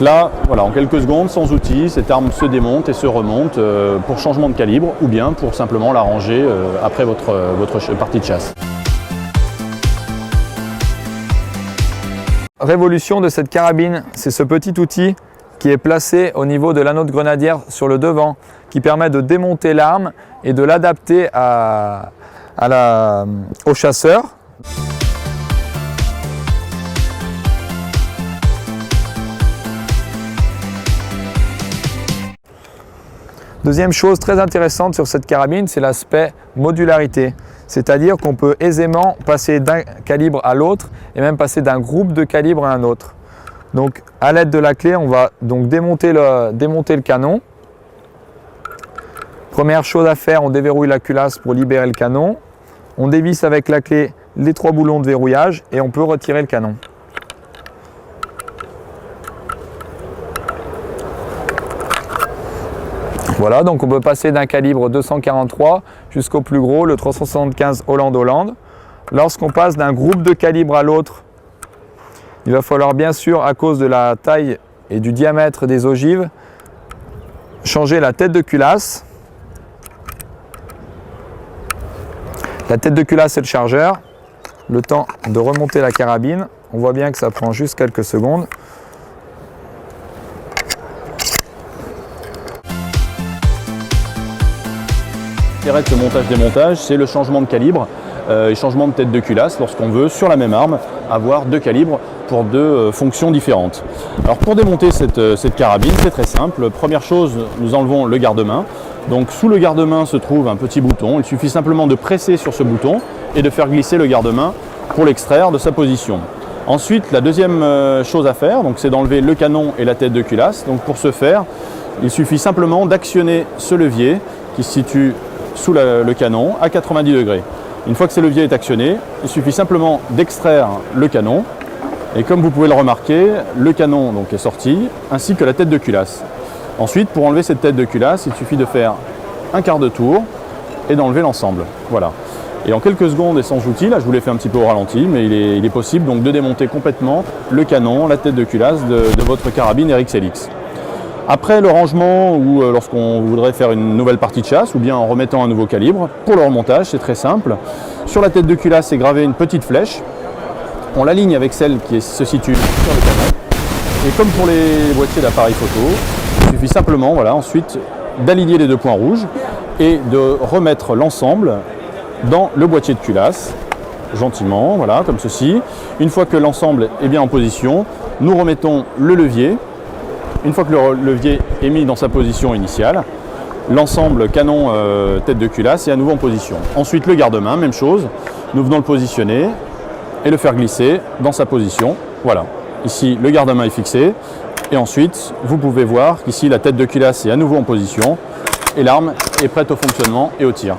là, voilà, en quelques secondes, sans outil, cette arme se démonte et se remonte pour changement de calibre ou bien pour simplement la ranger après votre partie de chasse. Révolution de cette carabine, c'est ce petit outil qui est placé au niveau de l'anneau de grenadière sur le devant, qui permet de démonter l'arme et de l'adapter au chasseur. Deuxième chose très intéressante sur cette carabine, c'est l'aspect modularité. C'est-à-dire qu'on peut aisément passer d'un calibre à l'autre et même passer d'un groupe de calibres à un autre. Donc à l'aide de la clé, on va donc démonter le canon. Première chose à faire, on déverrouille la culasse pour libérer le canon. On dévisse avec la clé les 3 boulons de verrouillage et on peut retirer le canon. Voilà, donc on peut passer d'un calibre 243 jusqu'au plus gros, le 375 Holland. Lorsqu'on passe d'un groupe de calibre à l'autre, il va falloir bien sûr, à cause de la taille et du diamètre des ogives, changer la tête de culasse. La tête de culasse et le chargeur. Le temps de remonter la carabine. On voit bien que ça prend juste quelques secondes. L'intérêt de ce montage-démontage, c'est le changement de calibre et changement de tête de culasse lorsqu'on veut, sur la même arme, avoir 2 calibres pour 2 fonctions différentes. Alors pour démonter cette carabine, c'est très simple. Première chose, nous enlevons le garde-main. Donc sous le garde-main se trouve un petit bouton. Il suffit simplement de presser sur ce bouton et de faire glisser le garde-main pour l'extraire de sa position. Ensuite, la deuxième chose à faire, c'est d'enlever le canon et la tête de culasse. Donc pour ce faire, il suffit simplement d'actionner ce levier qui se situe sous le canon à 90 degrés. Une fois que ce levier est actionné, il suffit simplement d'extraire le canon et comme vous pouvez le remarquer, le canon est sorti ainsi que la tête de culasse. Ensuite, pour enlever cette tête de culasse, il suffit de faire un quart de tour et d'enlever l'ensemble. Voilà. Et en quelques secondes et sans outil, là je vous l'ai fait un petit peu au ralenti, mais il est possible donc de démonter complètement le canon, la tête de culasse de votre carabine RXLX. Après le rangement ou lorsqu'on voudrait faire une nouvelle partie de chasse ou bien en remettant un nouveau calibre, pour le remontage c'est très simple. Sur la tête de culasse est gravée une petite flèche. On l'aligne avec celle qui se situe sur le canon. Et comme pour les boîtiers d'appareil photo, il suffit simplement ensuite d'aligner les 2 points rouges et de remettre l'ensemble dans le boîtier de culasse, gentiment, voilà, comme ceci. Une fois que l'ensemble est bien en position, nous remettons le levier. Une fois que le levier est mis dans sa position initiale, l'ensemble canon tête de culasse est à nouveau en position. Ensuite le garde-main, même chose, nous venons le positionner et le faire glisser dans sa position. Voilà, ici le garde-main est fixé et ensuite vous pouvez voir qu'ici la tête de culasse est à nouveau en position et l'arme est prête au fonctionnement et au tir.